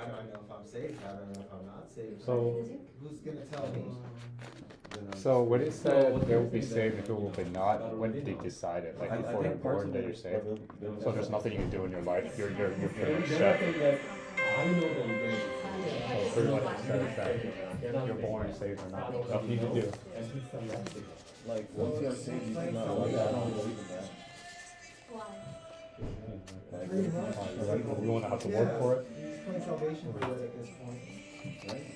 don't know if I'm saved. I don't know if I'm not saved. So, who's gonna tell me? so when it said they will be saved and people will be not, when did they decide it? Like before you're born that you're saved? So there's nothing you can do in your life. You're pretty much set. So pretty much says that you're born saved or not. Nothing you can do. Like once you're saved, you cannot run that. I don't believe in that. You want to have to work for it? He's playing salvation for us at this point. Right?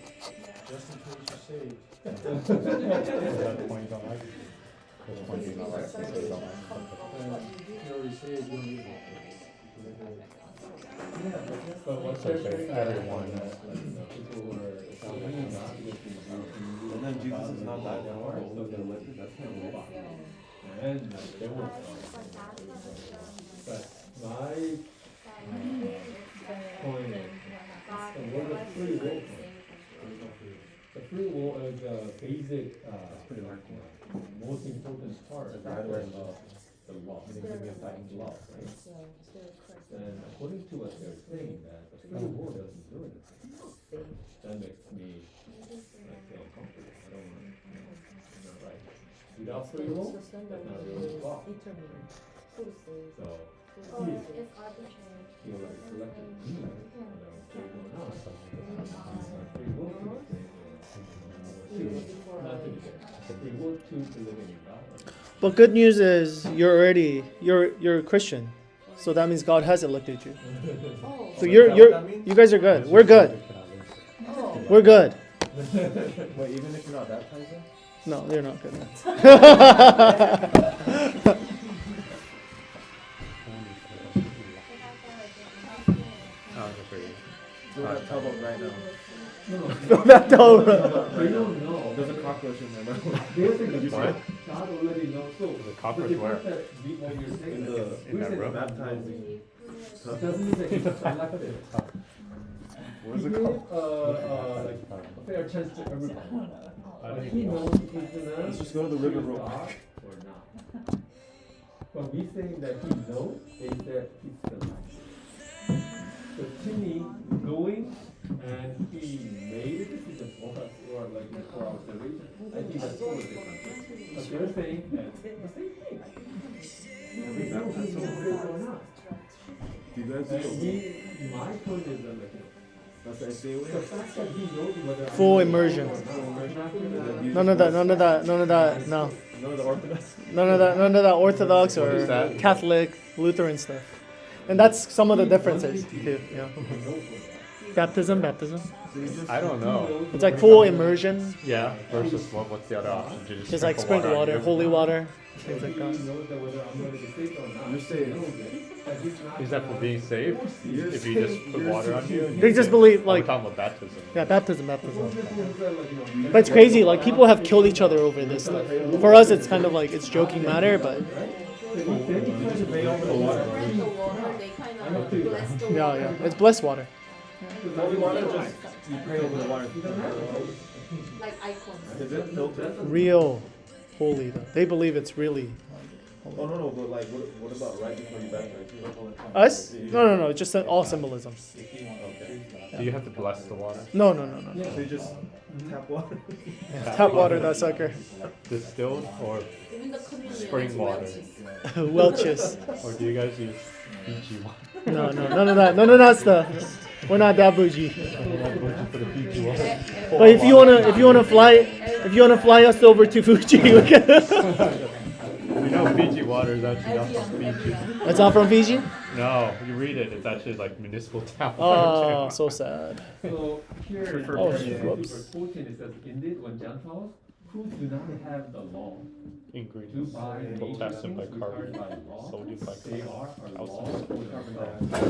Just in case you're saved. Is that the point you don't like? That's the point you don't like. So you don't like. You're already saved, you don't need it. So say everyone. And then Jesus is not that far, so they're with it, that's not weird. And they were but my point is the word of free will. The free will is the basic, most important part of the law, law, right? And according to what they're saying, that the free will doesn't do anything. That makes me feel uncomfortable. I don't want to, it's not right. Without free will, that's not really law. So, It's arbitrary. he already selected me, whether I'm free will or not. Free will to not to be there. Free will to live in God. But good news is you're a Christian, so that means God has elected you. So you guys are good. We're good. We're good. Wait, even if you're not baptized then? No, they're not good. Do that tub up right now. Fill that door. They don't know. There's a cockroach in there, bro. Basically, What? God already knows. So, The cockroach the where? fact that what you're saying In that room? Baptizing. doesn't mean that he's selected. Where's He the gave cockroach? like a fair chance to everybody. But he know. knows if he's gonna Let's just go to the river real God quick. or not. But we saying that he knows is that he's selected. So Timmy going and he made a decision for us or like for our salvation. I think that's totally different. But they're saying that the same thing. We know if he's saved or not. Do you guys And do my point is that like, that's the SDA the way? fact that he knows whether Full immersion. None of that. No. None of the Orthodox? None of that Orthodox What is or that? Catholic, Lutheran stuff. And that's some of the differences too. Yeah. Baptism. So you just, I don't know. It's like full immersion. Yeah. Versus what's the other option? To Just like sprinkle water, on you? holy water, things like that. you're saved. Is that for being saved? If you just put water on you? They just believe We're like talking about baptism. yeah, baptism. But it's crazy. Like people have killed each other over this stuff. For us, it's kind of like it's joking matter, but yeah, it's blessed water. Holy water, just you pray over the water. Like icons. Is it filtered? Real holy though. They believe it's really. Oh no, but like, what about right before you baptize? Us? No. It's just all symbolism. Okay. Do you have to bless the water? No. So you just tap water? Yeah, tap water, that sucker. Distilled or Even the communion. spring water? Welch's. Or do you guys use Fiji water? No, none of that. None of that stuff. We're not that bougie. For the Fiji water. But if you wanna fly us over to Fuji, we can. You know Fiji water is actually not from Fiji. It's not from Fiji? No, you read it, it's actually like municipal town. Oh, so sad. So here in Oh, verse whoops. 14 it says, indeed when Gentiles who do not have the law to Ingredients buy potassium things required by bicarbonate, law, sodium they bicarbonate, are law calcium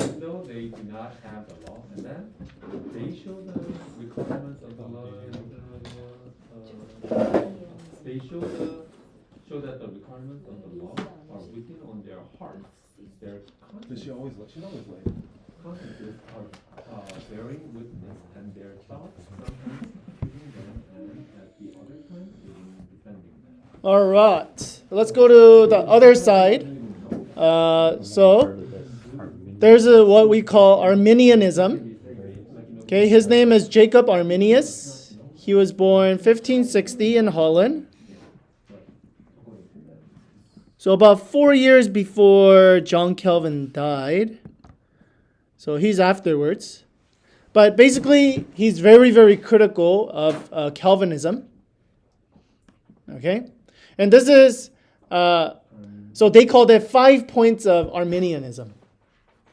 even though they do not have the law, and then they show the requirements of the law. They show that the requirements of the law are written on their hearts. Their She's always late. consciences are bearing witness, and their thoughts sometimes accusing them, and at the other time defending them. All right, let's go to the other side. So there's what we call Arminianism. Okay, his name is Jacob Arminius. He was born 1560 in Holland. So about 4 years before John Calvin died. So he's afterwards. But basically, he's very, very critical of Calvinism. Okay? And this is, so they called it 5 points of Arminianism.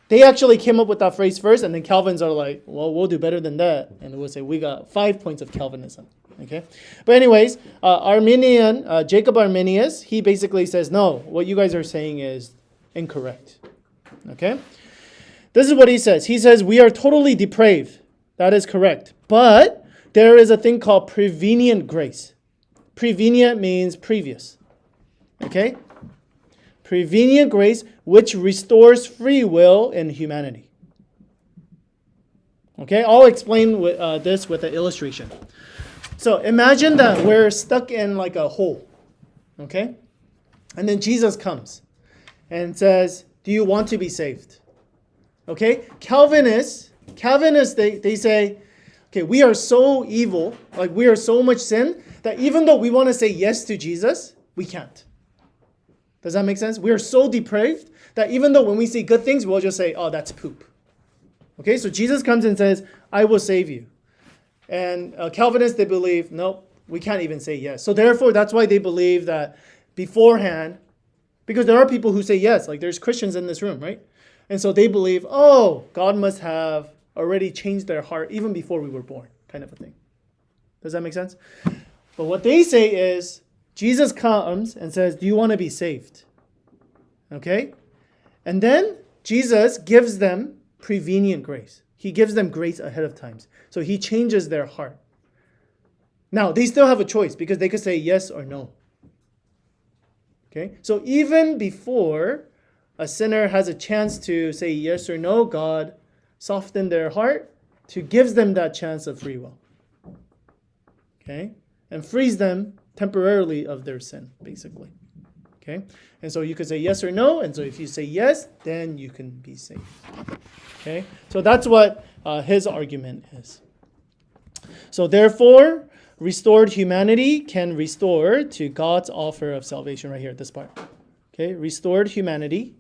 They actually came up with that phrase first, and then Calvins are like, well, we'll do better than that. And we'll say, we got 5 points of Calvinism. Okay? But anyways, Jacob Arminius, he basically says, no, what you guys are saying is incorrect. Okay? This is what he says. He says, we are totally depraved. That is correct. But there is a thing called prevenient grace. Prevenient means previous. Okay? Prevenient grace, which restores free will in humanity. Okay? I'll explain this with an illustration. So imagine that we're stuck in like a hole. Okay? And then Jesus comes and says, do you want to be saved? Okay, Calvinists, they say, okay, we are so evil, like we are so much sin, that even though we want to say yes to Jesus, we can't. Does that make sense? We are so depraved that even though when we see good things, we'll just say, oh, that's poop. Okay, so Jesus comes and says, I will save you. And Calvinists, they believe, nope, we can't even say yes. So therefore, that's why they believe that beforehand, because there are people who say yes, like there's Christians in this room, right? And so they believe, oh, God must have already changed their heart even before we were born, kind of a thing. Does that make sense? But what they say is, Jesus comes and says, do you want to be saved? Okay? And then Jesus gives them prevenient grace. He gives them grace ahead of time. So he changes their heart. Now, they still have a choice because they could say yes or no. Okay? So even before a sinner has a chance to say yes or no, God softens their heart to gives them that chance of free will. Okay? And frees them temporarily of their sin, basically. Okay? And so you could say yes or no, and so if you say yes, then you can be saved. Okay? So that's what his argument is. So therefore, restored humanity can restore to God's offer of salvation right here, this part. Okay? Restored humanity,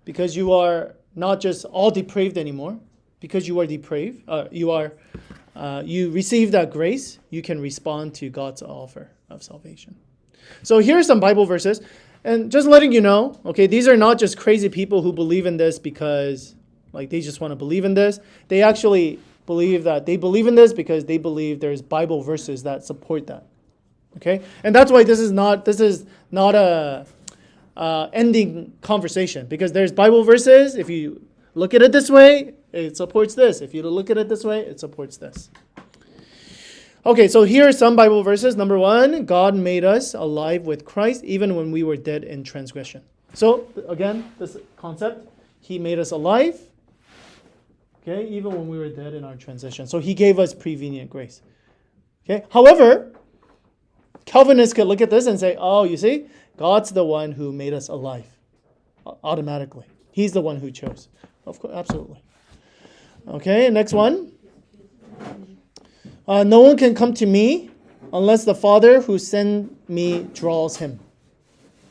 because you are not just all depraved anymore, because you are depraved, you receive that grace, you can respond to God's offer of salvation. So here are some Bible verses, and just letting you know, okay, these are not just crazy people who believe in this because like they just want to believe in this. They actually believe that they believe in this because they believe there's Bible verses that support that. Okay? And that's why this is not a ending conversation, because there's Bible verses. If you look at it this way, it supports this. If you look at it this way, it supports this. Okay, so here are some Bible verses. Number 1, God made us alive with Christ even when we were dead in transgression. So again, this concept, he made us alive, okay, even when we were dead in our transition. So he gave us prevenient grace. Okay. However, Calvinists could look at this and say, oh, you see, God's the one who made us alive automatically. He's the one who chose. Of course, absolutely. Okay, next one. No one can come to me unless the Father who sent me draws him.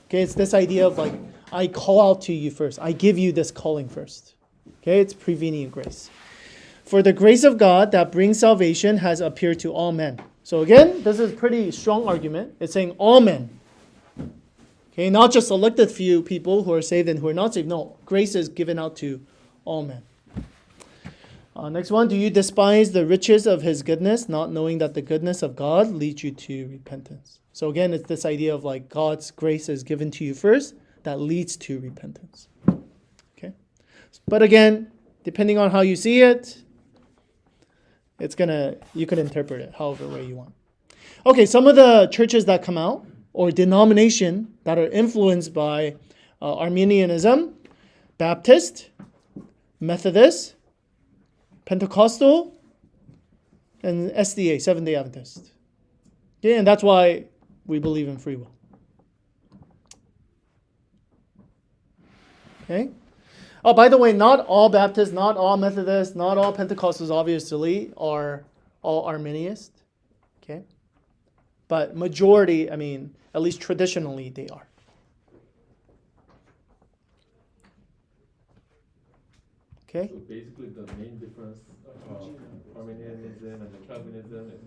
Okay, it's this idea of like, I call out to you first. I give you this calling first. Okay, it's prevenient grace. For the grace of God that brings salvation has appeared to all men. So again, this is a pretty strong argument. It's saying all men. Okay, not just selected few people who are saved and who are not saved. No, grace is given out to all men. Next one, do you despise the riches of his goodness, not knowing that the goodness of God leads you to repentance? So again, it's this idea of like God's grace is given to you first, that leads to repentance. Okay, but again, depending on how you see it, you can interpret it however way you want. Okay, some of the churches that come out, or denomination that are influenced by Arminianism, Baptist, Methodist, Pentecostal, and SDA, Seventh-day Adventist. Okay, and that's why we believe in free will. Okay? Oh, by the way, not all Baptists, not all Methodists, not all Pentecostals, obviously, are all Arminians. Okay? But majority, I mean, at least traditionally, they are. Okay? So basically, the main difference of Arminianism and the Calvinism is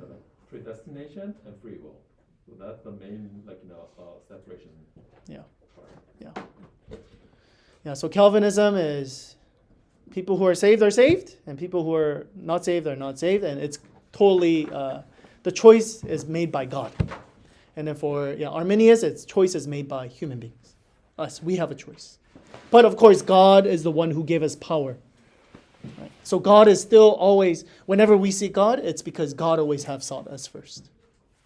predestination and free will. So that's the main, separation. Yeah. part. Yeah, so Calvinism is people who are saved, and people who are not saved are not saved, and it's totally, the choice is made by God. And then for Arminians, its choice is made by human beings. Us, we have a choice. But of course, God is the one who gave us power. Right? So God is still always, whenever we seek God, it's because God always have sought us first.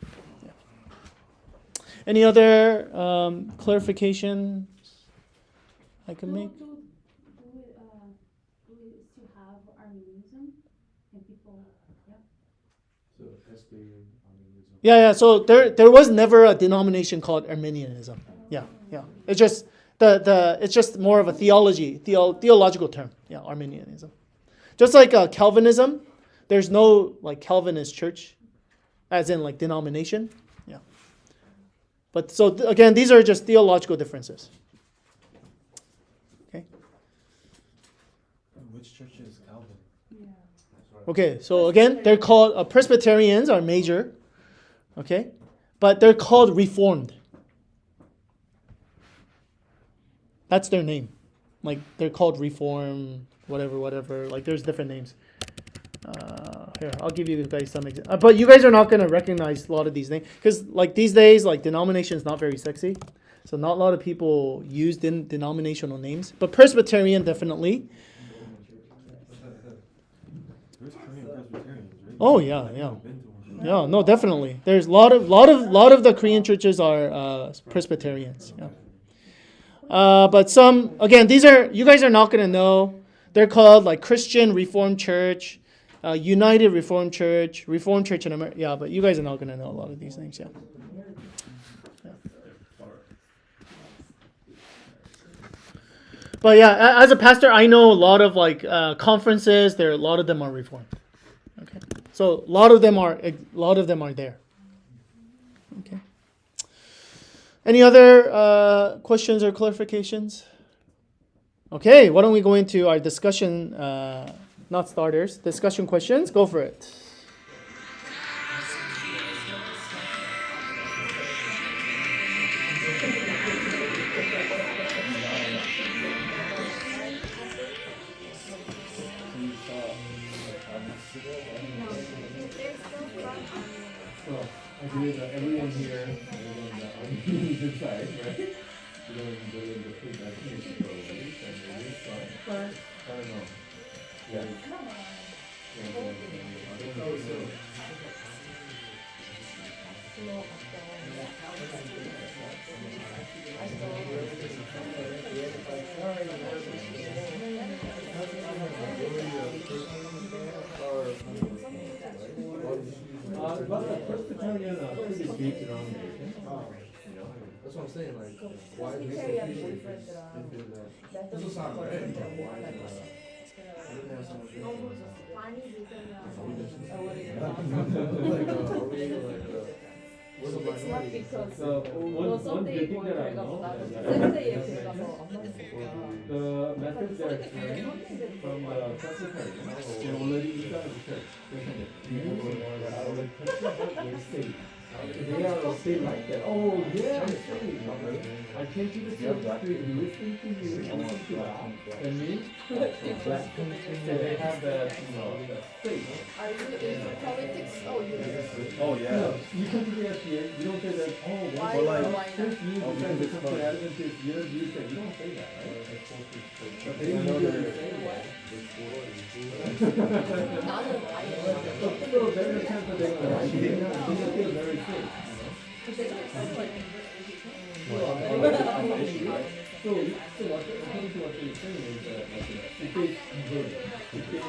Yeah. Any other clarification I can make? Do we still have Arminianism and people? Yeah. So Presbyterian, Arminianism. Yeah. So there was never a denomination called Arminianism. Yeah. It's just it's just more of a theological term. Yeah, Arminianism. Just like Calvinism, there's no Calvinist church, as in denomination. Yeah. But so again, these are just theological differences. Okay. Which church is Calvin? Yeah. Okay. So again, they're called Presbyterians are major. Okay, but they're called Reformed. That's their name. They're called Reform, whatever. There's different names. Here, I'll give you guys some examples. But you guys are not going to recognize a lot of these names. Because these days, denomination is not very sexy. So not a lot of people use denominational names. But Presbyterian, definitely. There's Korean Presbyterians, right? Oh, yeah. I've been to one. Yeah, no, definitely. There's a lot of the Korean churches are Presbyterians. Yeah. But some, again, you guys are not going to know. They're called Christian Reformed Church, United Reformed Church in America. Yeah, but you guys are not going to know a lot of these names. Yeah. But yeah, as a pastor, I know a lot of conferences. A lot of them are Reformed. Okay, so a lot of them are there. Okay. Any other questions or clarifications? Okay, why don't we go into our discussion, not starters, discussion questions. Go for it. I believe that everyone here is on the Arminian side, right? You don't believe the predestination belief, and there is some. I don't know. Yeah. But the Presbyterian are pretty big denomination. That's what I'm saying, why do we say this is not right? Why is It's not because So one good thing that I know the methods that are trained from the Presbyterian, they already inside the church. They are saved like that. Oh yeah, I'm saved. I came to the church to listen to you, listen to that. And me, so they have that, that faith. are you in politics? Oh, you. Oh yeah. No, you come to the SBA, you don't say that, Why since you said the Christian Adventist years, you say, you don't say that, right? But they usually say that. 나는 아예. So there's a chance that they feel very safe, So according to what you're saying is that if they convert, if they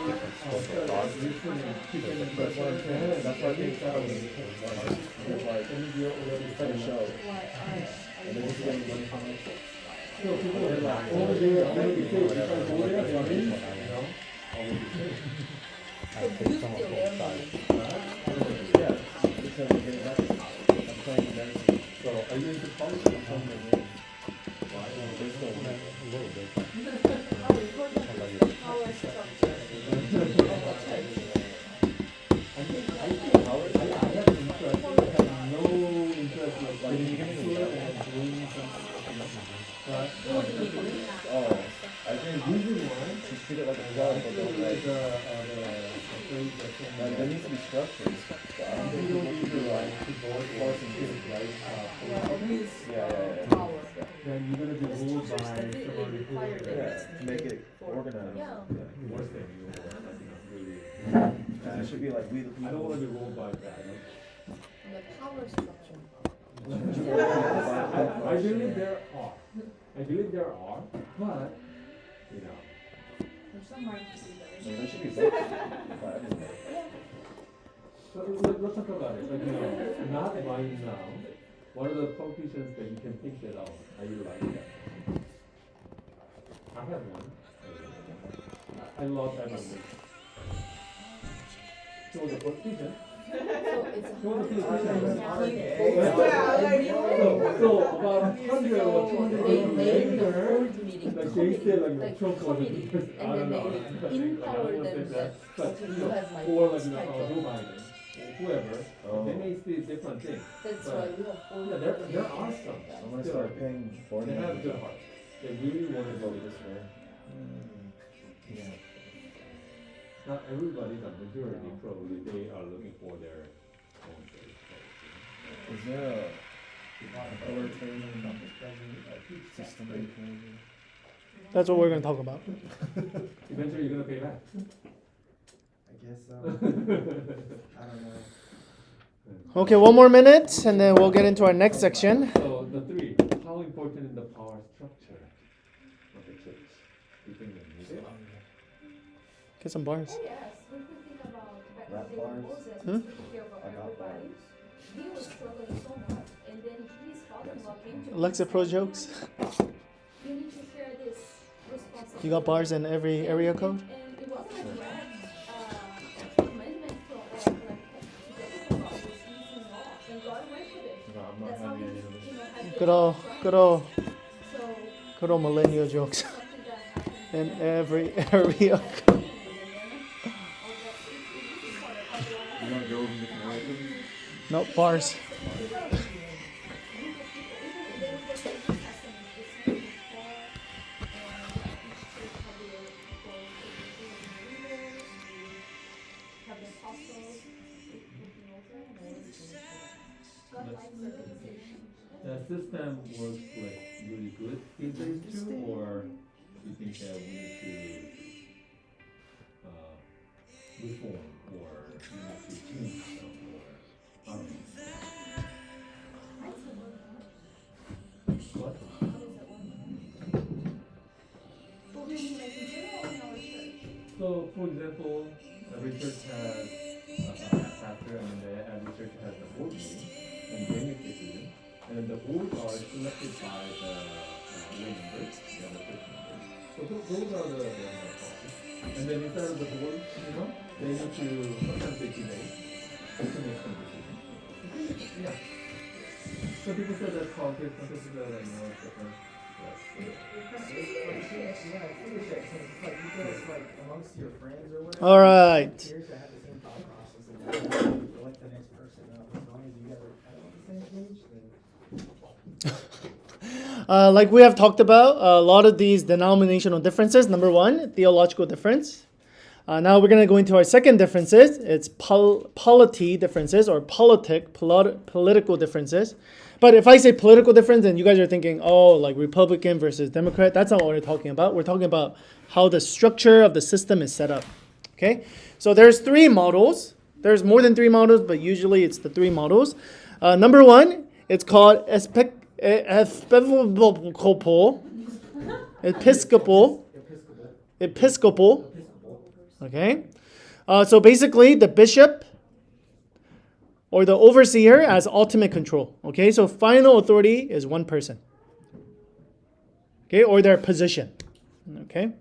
start listening, keeping the question, that's why they start with the that's why you're already starting show. So people are like, oh, they're going to be saved. If I go there, they're in, you know, I will be saved. So you still there, Yeah, because I'm playing medicine. So are you into politics or something? Why? A little bit. how important is the power structure of the church? I think I have interest. I have no interest like getting into it and doing something. But I think the reason why just treat it like a club, but don't like. There needs to be structures. you don't need to like to board force and get it right. Power. Then you're gonna be ruled by someone who To make it organized. Yeah. worse than you. Really. It should be like we the people. I don't want to be ruled by that. The power structure. I believe there are. But you know. There's some markets There should be both. So let's talk about it. Like, you know, not right now. What are the politicians that you can think that, oh, I really like that? I have one. I love everyone. He was a politician. So it's a He was a politician. So about 100 or 200 they years made the later, board meeting like they committee, said, like like Trump was committee, the I and don't then know. they empower them that, But okay, you you know, have my or like votes type Joe of. Biden, or whoever, they may say different things. That's why we have board. Yeah, there are some. I'm gonna start paying for They have good hearts. They really want to Vote vote. this way. Yeah. Not everybody, but majority probably they are looking for their own faith. Is there a authoritarian system in Canada? That's what we're going to talk about. Eventually, you're gonna pay back. I guess so. I don't know. Okay, one more minute, and then we'll get into our next section. So the three, how important is the power structure of the church? You think that music? Get some bars. Oh, yes, we could think about back Rap in the day when bars? Moses Hmm? was taking care of I got everybody. He was struggling so much, and then his father-in-law came to him. Alexa and Pro said, jokes. You need to share this responsibility. You got bars in every area code? And it wasn't a direct commandment from like to God was using law, and God went with it. No, I'm not That's how having he, any of this. had Good old, So good old millennial jokes something that happened. in every area code. You wanna go over different areas? No bars. The system was like really good these days too, or you think that we need to reform or we need to change some or I don't know. What? So, for example, every church has a pastor, and every church has a board meeting, and they make decisions, and then the board are selected by the lay members, the other church members. So those are the policies. And then inside of the board, you know, they need to sometimes they debate to make some decisions. Yeah. So people say that's politics, some people say that it's different. Amongst your friends or whatever. All right. Peers that have the same thought process and elect the next person up. As long as you guys are kind of on the same page, then. Like we have talked about, a lot of these denominational differences. Number one, theological difference. Now we're going to go into our second differences. It's polity differences or political differences. But if I say political difference, then you guys are thinking, oh, like Republican versus Democrat. That's not what we're talking about. We're talking about how the structure of the system is set up. Okay? So there's three models. There's more than three models, but usually it's the three models. Number one, it's called Episcopal. Okay? So basically, the bishop or the overseer has ultimate control. Okay? So final authority is one person. Okay, or their position. Okay.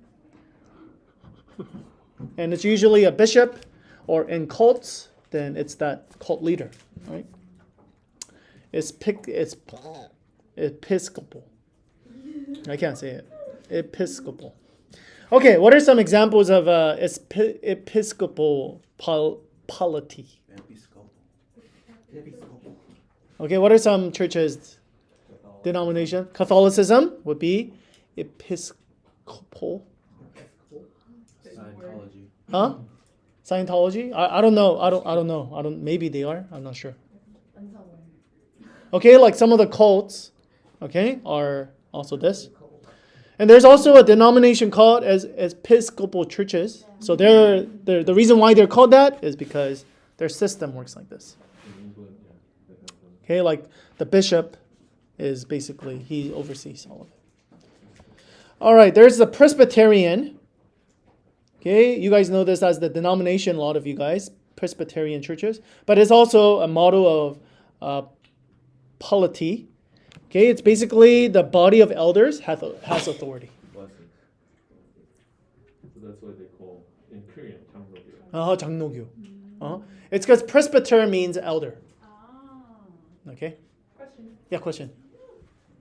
And it's usually a bishop, or in cults, then it's that cult leader, right? It's Episcopal. I can't say it. Episcopal. Okay, what are some examples of episcopal polity? Okay, what are some churches? Denomination? Catholicism would be episcopal. Scientology. Huh? Scientology? I don't know. I don't know. Maybe they are. I'm not sure. Okay, like some of the cults, okay, are also this. And there's also a denomination called as Episcopal churches. So they're the reason why they're called that is because their system works like this. Okay, like the bishop is basically, he oversees all of it. All right, there's the Presbyterian. Okay, you guys know this as the denomination, a lot of you guys, Presbyterian churches. But it's also a model of polity. Okay, it's basically the body of elders has authority. Blessing. So that's what they call in Korean 장로교. 장로교. It's because presbyter means elder. Ah. Okay. Question. Yeah, question.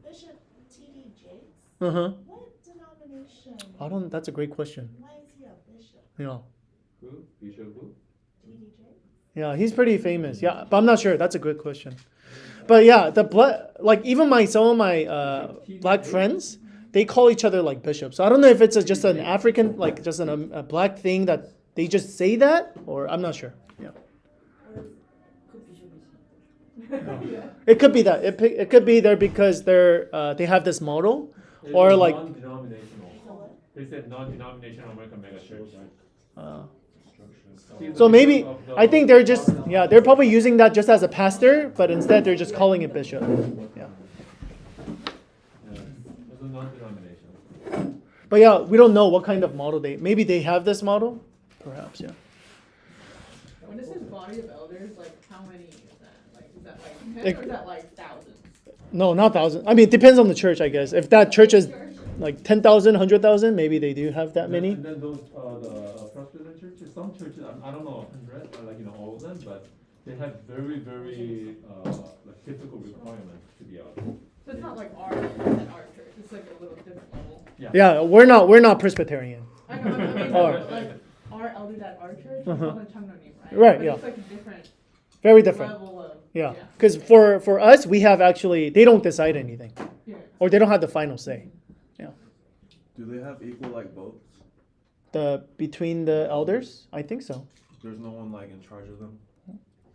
Bishop T.D. Jakes. Uh-huh. What denomination? That's a great question. Why is he a bishop? Yeah. Who? Bishop who? T.D. Jakes? Yeah, he's pretty famous. Yeah, but I'm not sure. That's a good question. But yeah, like even some of my black friends, they call each other like bishops. So I don't know if it's just an African, like just a black thing that they just say that, or I'm not sure. Yeah. It could be that. It could be there because they have this model, or It's like. non-denominational. They said non-denominational American megachurch. So maybe I think they're they're probably using that just as a pastor, but instead they're just calling it bishop. Yeah. It's a non-denominational. But yeah, we don't know what kind of model maybe they have this model, perhaps. Yeah. When it says body of elders, like how many is that? Like is that like 10 or is that like thousands? No, not thousands. I mean, it depends on the church, I guess. If that church is like 10,000, 100,000, maybe they do have that many. And then those the Presbyterian churches, some churches, I don't know 100, like all of them, but they have very like typical requirements to be out. So it's not like our church. It's like a little different level. Yeah, we're not Presbyterian. I know. I mean, Or- like our elders at our church, we Uh-huh. call them Changnonim, right? Right, But yeah. It's like a different Very different. level of Yeah, because for us, we have they don't decide anything, yeah. or they don't have the final say. Do they have equal like votes? Between the elders, I think so. There's no one like in charge of them.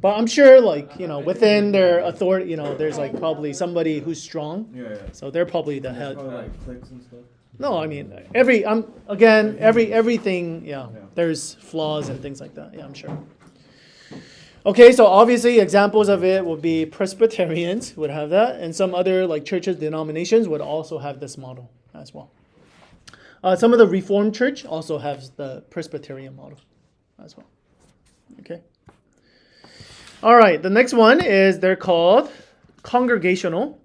But I'm sure, like within their authority, there's like probably somebody who's strong. Yeah. So they're probably the There's head. probably like cliques and stuff. No, I mean everything. Yeah, there's flaws and things like that. Yeah, I'm sure. Okay, so obviously examples of it would be Presbyterians would have that, and some other like churches, denominations would also have this model as well. Some of the Reformed Church also has the Presbyterian model as well. Okay. All right, the next one is they're called congregational.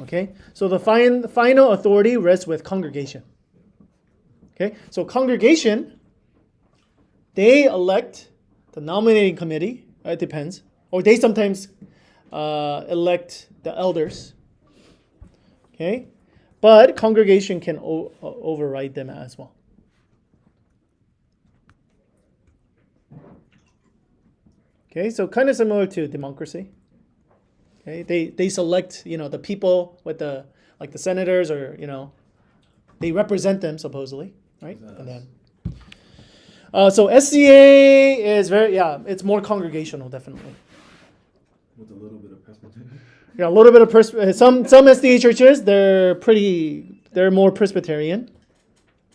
Okay, so the final authority rests with congregation. Okay, so congregation, they elect the nominating committee. It depends, or they sometimes elect the elders. Okay, but congregation can override them as well. Okay, so kind of similar to democracy. Okay, they select the people with the senators, or they represent them supposedly, right? And then so SCA is it's more congregational, definitely. With a little bit of Presbyterian. Yeah, a little bit of some SDA churches, they're more Presbyterian.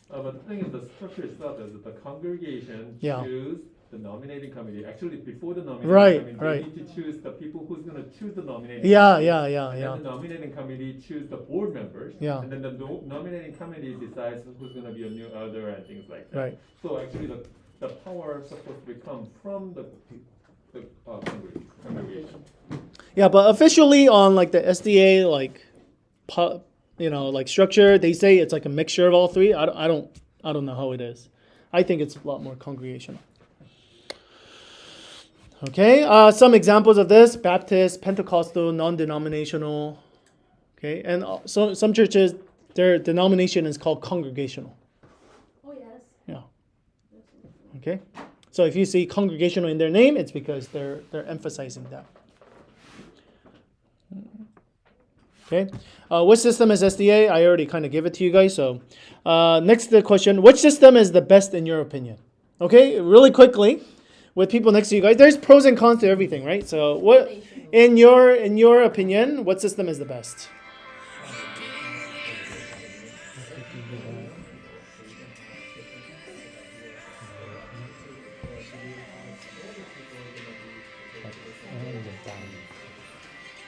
But the thing is, the structure itself is that the congregation Yeah. choose the nominating committee. Actually, before the nominating committee, Right. they need to choose the people who's going to choose the nominating Yeah, committee. yeah. And then the nominating committee choose the board members. Yeah. And then the nominating committee decides who's going to be a new elder and things like that. Right. So actually, the power is supposed to come from the congregation. Yeah, but officially on like the SDA like structure. They say it's like a mixture of all three. I don't know how it is. I think it's a lot more congregational. Okay, some examples of this: Baptist, Pentecostal, non-denominational. Okay, and so some churches, their denomination is called congregational. Oh, yes. Yeah. Okay, so if you see congregational in their name, it's because they're emphasizing that. Okay, which system is SDA? I already kind of gave it to you guys. So next the question: which system is the best in your opinion? Okay, really quickly. With people next to you guys, there's pros and cons to everything, right? So, what in your opinion, what system is the best?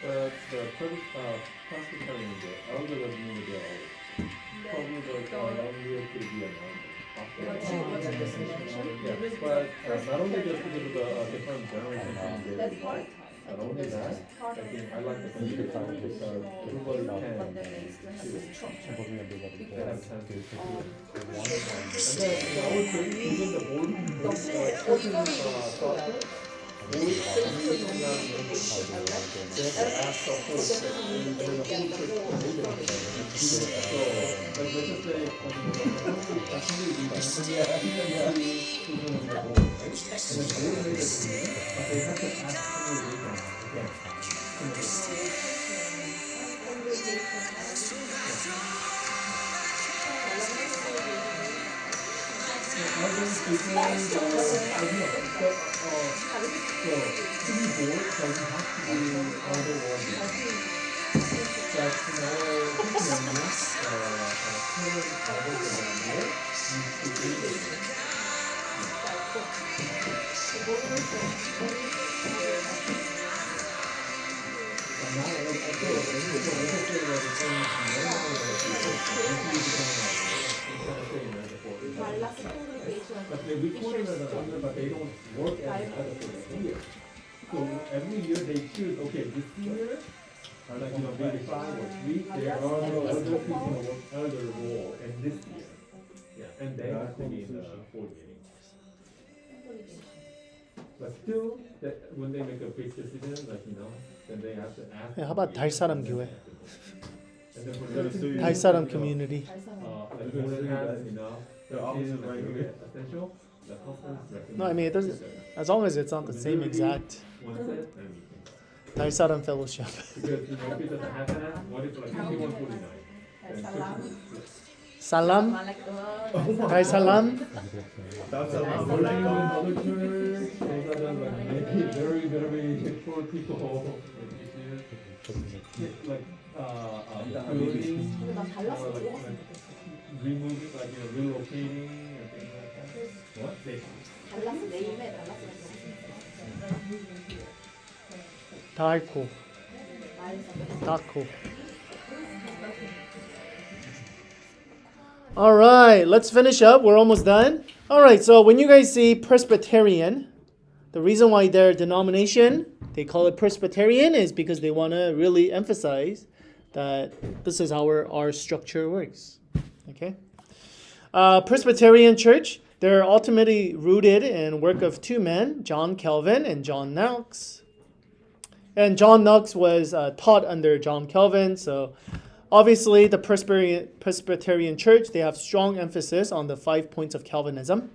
The Presbyterian, the elder community, probably the longer to be announced. Yeah, but not only just because of the different generations, That part. not only that, I think I like the community because everybody can have a chance to do it. And then I would say even the board, certain software, they have to ask the whole church, and the whole church can make it. So, like, let's just say, but they record it as a number, but they don't work as another for the year. So every year they choose, okay, this year, like, maybe 5 or 3, there are no other people who work other role in this year. Yeah, and they have to be in the board meeting. But still, when they make a big decision, like, then they have to ask. How about 달사람 교회? And then for the 달사람 community. like, board has enough. The office is right here. Essential. The conference. No, I mean it doesn't. As long as it's not the same exact One set, and 달사람 fellowship. because if it doesn't have that, what if like 5149? Salam, 달사람. That's another church. Those are the maybe very, very poor people. Like building, or like removing, like relocating and things like that. What? 달고, 닫고. All right, let's finish up. We're almost done. All right, so when you guys see Presbyterian, the reason why their denomination, they call it Presbyterian, is because they want to really emphasize that this is how our structure works. Okay? Presbyterian Church, they're ultimately rooted in work of two men, John Calvin and John Knox. And John Knox was taught under John Calvin, so obviously the Presbyterian Church, they have strong emphasis on the 5 points of Calvinism.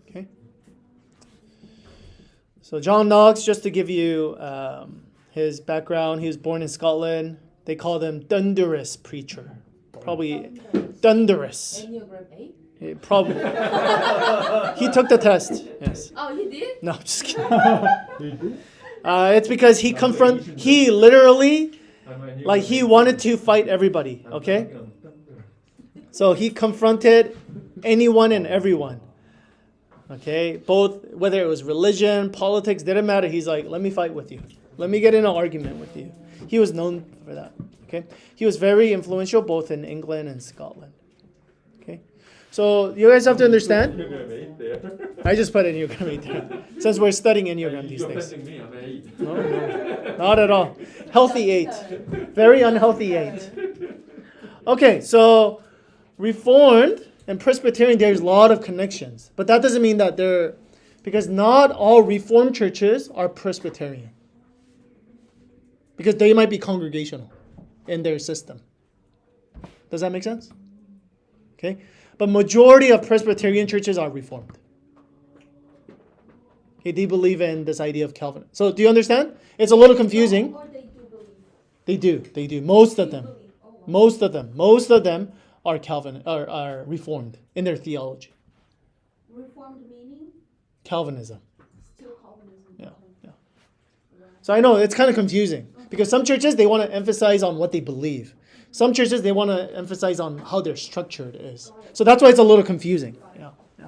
Okay. So John Knox, just to give you his background, he was born in Scotland. They called him thunderous preacher. Probably thunderous. Enneagram 8? Probably. He took the test. Yes. Oh, he did? No, I'm just kidding. It's because he literally, like, he wanted to fight everybody, okay? So he confronted anyone and everyone, okay? Both, whether it was religion, politics, didn't matter. He's like, let me fight with you. Let me get in an argument with you. He was known for that, okay? He was very influential both in England and Scotland, okay? So you guys have to understand. You're gonna be there. I just put Enneagram 8 there. Since we're studying Enneagram these You're days. offending me, I'm an 8. No, not at all. Healthy 8. Very unhealthy 8. Okay, so Reformed and Presbyterian, there's a lot of connections. But that doesn't mean that they're, because not all Reformed churches are Presbyterian. Because they might be congregational in their system. Does that make sense? Okay, but majority of Presbyterian churches are Reformed. Okay, they believe in this idea of Calvin. So do you understand? It's a little confusing. Or they do believe. They do. Most of them. Believe. Oh, wow. Most of them are Calvin, are Reformed in their theology. Reformed meaning Calvinism. still Calvinism. Yeah, Okay. yeah. So I know it's kind of confusing because some churches they want to emphasize on what they believe. Some churches they want to emphasize on how their structured is. So that's why it's a little confusing. Yeah, yeah.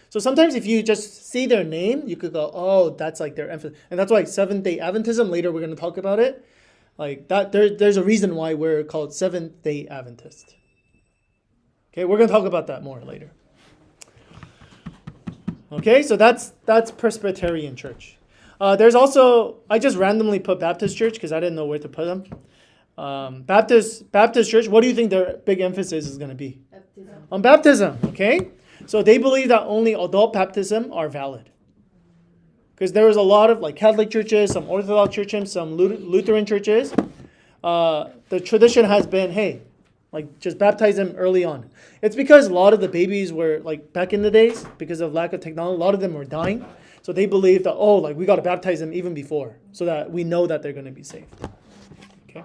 So sometimes if you just see their name, you could go, oh, that's like their emphasis. And that's why Seventh-day Adventism, later we're going to talk about it. Like that, there's a reason why we're called Seventh-day Adventist. Okay, we're going to talk about that more later. Okay, so that's Presbyterian church. There's also, I just randomly put Baptist church because I didn't know where to put them. Baptist church, what do you think their big emphasis is going to be? Baptism. On baptism, okay? So they believe that only adult baptism are valid. Because there was a lot of like Catholic churches, some Orthodox churches, some Lutheran churches. The tradition has been, hey, like just baptize them early on. It's because a lot of the babies were like back in the days, because of lack of technology, a lot of them were dying. So they believe that, oh, like we got to baptize them even before so that we know that they're going to be saved. Okay.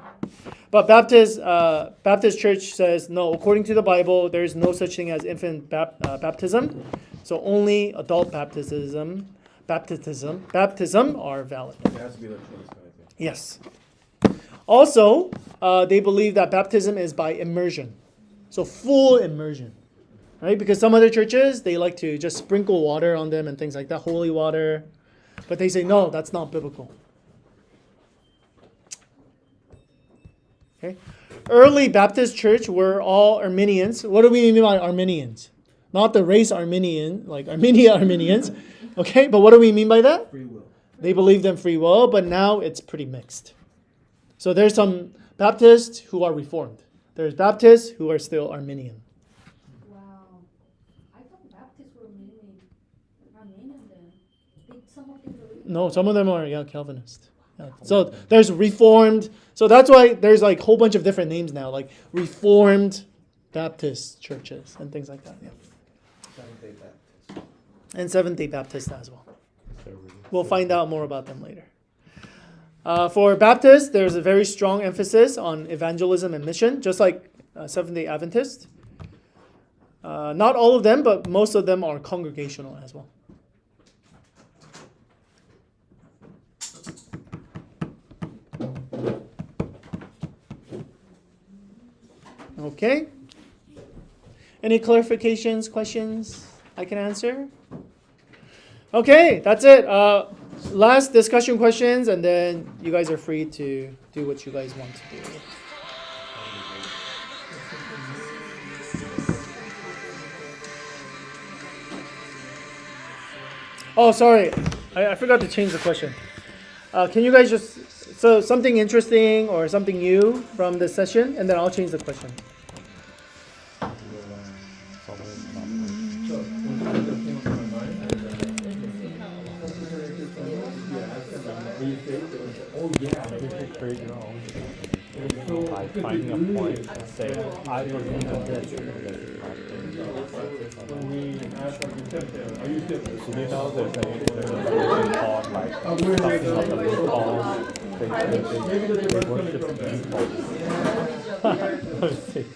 But Baptist church says, no, according to the Bible, there is no such thing as infant baptism. So only adult baptism are valid. It has to be the choice, I think. Yes. Also, they believe that baptism is by immersion. So full immersion. Right? Because some other churches, they like to just sprinkle water on them and things like that, holy water. But they say, no, that's not biblical. Okay. Early Baptist church were all Arminians. What do we mean by Arminians? Not the race Arminian, like Armenia Arminians. Okay, but what do we mean by that? Free will. They believed in free will, but now it's pretty mixed. So there's some Baptists who are Reformed. There's Baptists who are still Arminian. Wow. I thought Baptists were mainly Armenian then. Some of them believe. No, some of them are Calvinist. Yeah. So there's Reformed. So that's why there's like a whole bunch of different names now, like Reformed Baptist churches and things like that. Yeah. Seventh-day Baptist. And Seventh-day Baptist as well. So We'll find out more about them later. For Baptists, there's a very strong emphasis on evangelism and mission, just like Seventh-day Adventist. Not all of them, but most of them are congregational as well. Okay. Any clarifications, questions I can answer? Okay, that's it. Last discussion questions, and then you guys are free to do what you guys want to do. Oh, sorry. I forgot to change the question. Can you guys just, so something interesting or something new from the session, and then I'll change the question. So, one thing that came to my mind, oh yeah, by finding a point and saying, I believe in this. when we asked our contemporary, are you still? You know, there's a called like something like the recall. Maybe the They coming worship from the that. default. Let's see.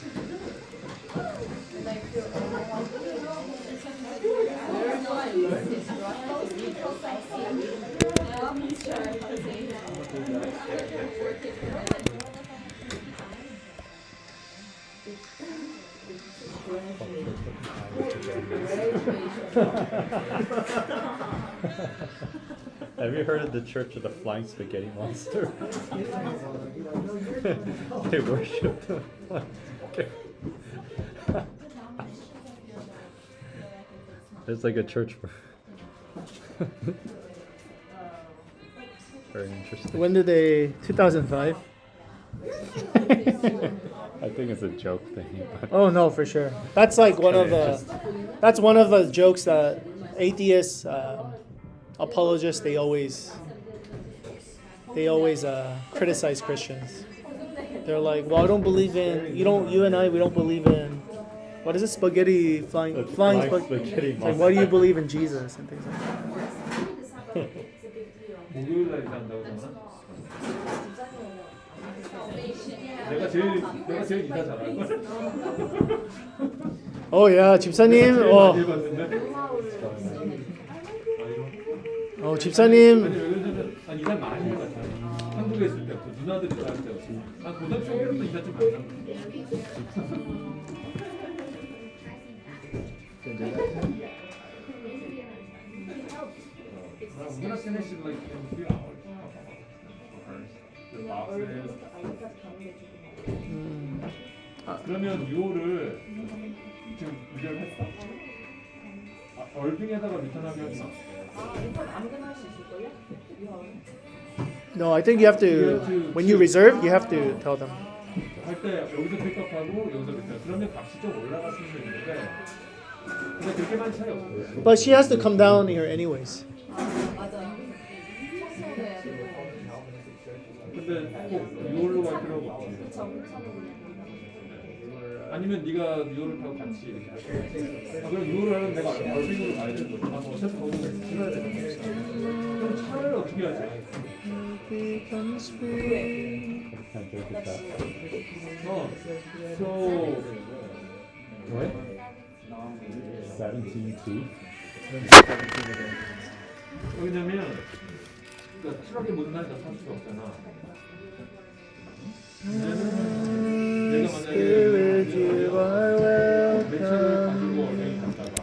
Have you heard of the Church of the Flying Spaghetti Monster? They worship them. It's like a church. Very interesting. When did they? 2005. I think it's a joke thing. Oh no, for sure. That's like one of the. That's one of the jokes that atheists, apologists, they always criticize Christians. They're like, well, I don't believe in you and I. We don't believe in. What is it? Spaghetti flying spaghetti. It's like, why do you believe in Jesus and things like that? 목요일 날 일한다고 그러나? 내가 제일 이사 잘할 걸. 야, 집사님. 집사님. 아니 왜냐면 이사 많이 해봤잖아. 한국에 있을 때부터 누나들이 다 할 때부터. 고등학교 때부터 이사 좀 많이 한 We're gonna finish it like in a few hours. The boxes. 그러면 유호를 지금 의결했어? 얼빙에다가 리턴하게 하지 마. No, I think you have to. When you reserve, you have to tell them. 할 때 여기서 픽업하고 여기서 리턴. 그러면 값이 좀 올라갈 수 있는데 근데 그렇게 많이 차이 없어요. But she has to come down here anyways. 근데 꼭 유월로 갈 필요가 없지. 아니면 네가 유월을 타고 같이 이렇게 할게. 그럼 유월을 하면 내가 얼빙으로 가야 되는 거지. 어차피 거기서 찍어야 되는 거지. 그럼 차를 어떻게 하지? So What? 17T? 왜냐면 그러니까 추락의 모든 날이 다 살 수가 없잖아. 내가 만약에 매체를 가지고 여행 갔다가